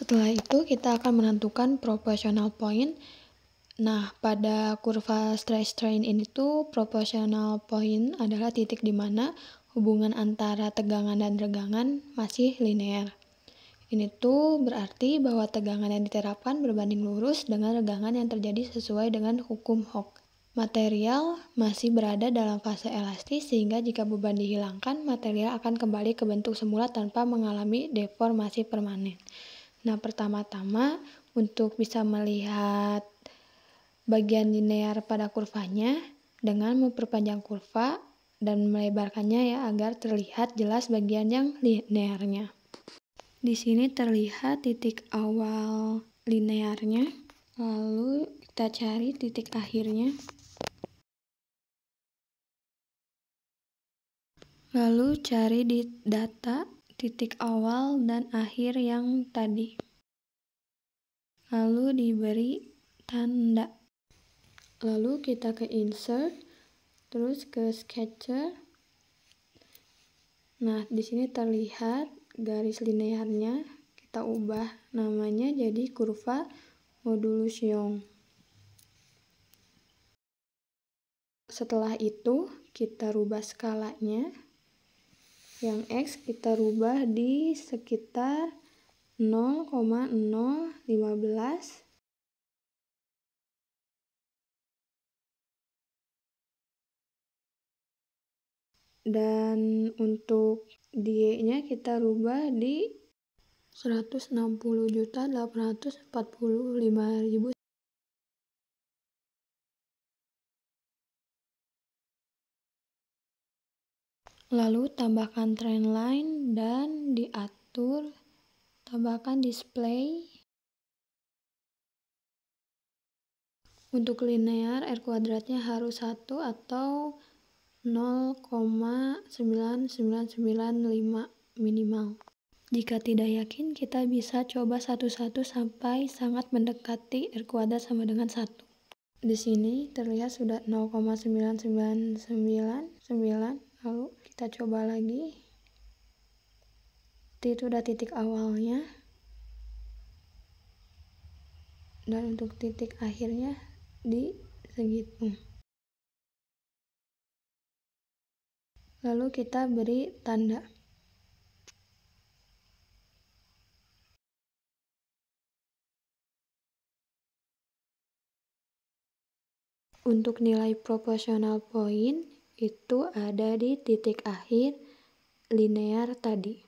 Setelah itu kita akan menentukan proportional point. Nah, pada kurva stress strain ini tuh proportional point adalah titik di mana hubungan antara tegangan dan regangan masih linear. Ini tuh berarti bahwa tegangan yang diterapkan berbanding lurus dengan regangan yang terjadi sesuai dengan hukum Hooke. Material masih berada dalam fase elastis sehingga jika beban dihilangkan, material akan kembali ke bentuk semula tanpa mengalami deformasi permanen. Nah, pertama-tama untuk bisa melihat bagian linear pada kurvanya dengan memperpanjang kurva dan melebarkannya ya agar terlihat jelas bagian yang linearnya. Di sini terlihat titik awal linearnya, lalu kita cari titik akhirnya. Lalu cari di data titik awal dan akhir yang tadi. Lalu diberi tanda. Lalu kita ke insert, terus ke sketcher. Nah, di sini terlihat garis linearnya. Kita ubah namanya jadi kurva modulus Young. Setelah itu, kita rubah skalanya. Yang X kita rubah di sekitar 0,015. Dan untuk Y-nya kita rubah di 160.845.000. Lalu tambahkan trendline dan diatur, tambahkan display. Untuk linear R kuadratnya harus 1 atau 0,9995 minimal. Jika tidak yakin, kita bisa coba satu-satu sampai sangat mendekati R kuadrat sama dengan 1. Di sini terlihat sudah 0,9999, lalu kita coba lagi. Itu udah titik awalnya. Dan untuk titik akhirnya di segitu. Lalu kita beri tanda. Untuk nilai proportional point itu ada di titik akhir linear tadi.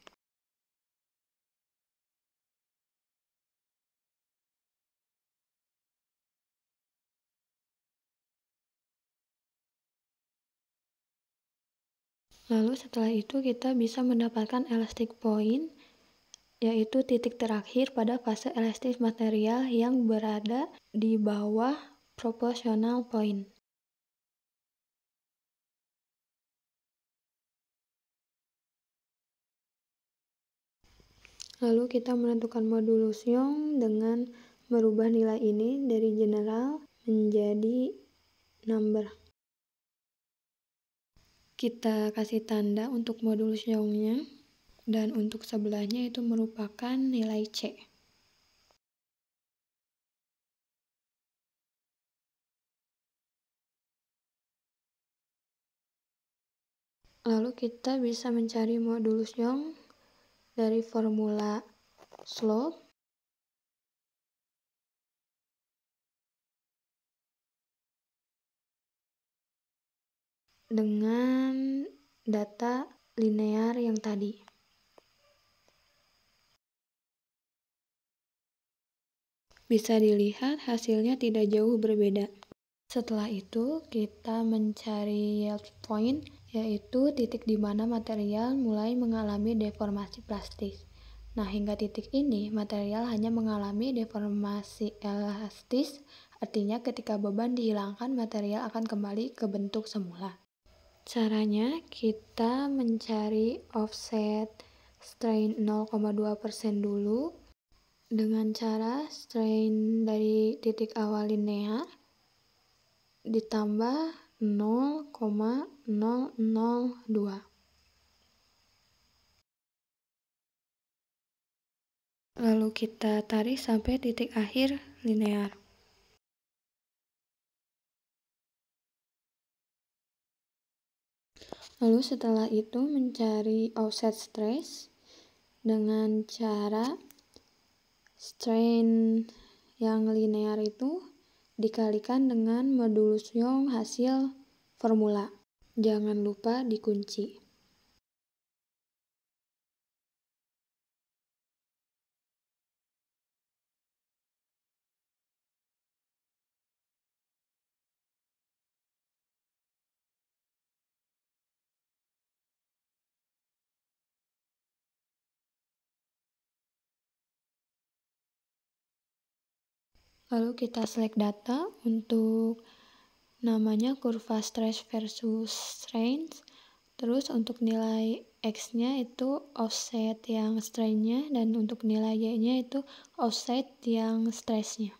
Lalu setelah itu kita bisa mendapatkan elastic point, yaitu titik terakhir pada fase elastis material yang berada di bawah proportional point. Lalu kita menentukan modulus Young dengan merubah nilai ini dari general menjadi number. Kita kasih tanda untuk modulus Young-nya, dan untuk sebelahnya itu merupakan nilai C. Lalu kita bisa mencari modulus Young dari formula slope dengan data linear yang tadi. Bisa dilihat hasilnya tidak jauh berbeda. Setelah itu kita mencari yield point, yaitu titik di mana material mulai mengalami deformasi plastis. Nah, hingga titik ini material hanya mengalami deformasi elastis, artinya ketika beban dihilangkan material akan kembali ke bentuk semula. Caranya kita mencari offset strain 0,2% dulu dengan cara strain dari titik awal linear ditambah 0,002. Lalu kita tarik sampai titik akhir linear. Lalu setelah itu mencari offset stress dengan cara strain yang linear itu dikalikan dengan modulus Young hasil formula. Jangan lupa dikunci. Lalu kita select data untuk namanya kurva stress versus strain. Terus untuk nilai X-nya itu offset yang strain-nya, dan untuk nilai Y-nya itu offset yang stress-nya.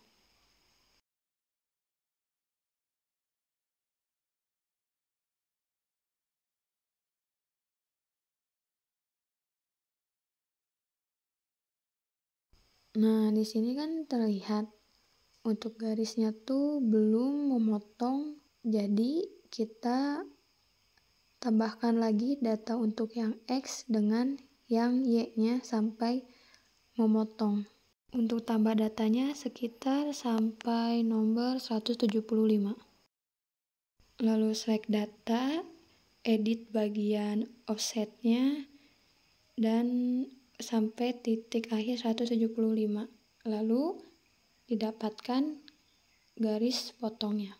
Nah, di sini kan terlihat untuk garisnya tuh belum memotong, jadi kita tambahkan lagi data untuk yang X dengan yang Y-nya sampai memotong. Untuk tambah datanya sekitar sampai nomor 175. Lalu select data, edit bagian offsetnya, dan sampai titik akhir 175. Lalu didapatkan garis potongnya.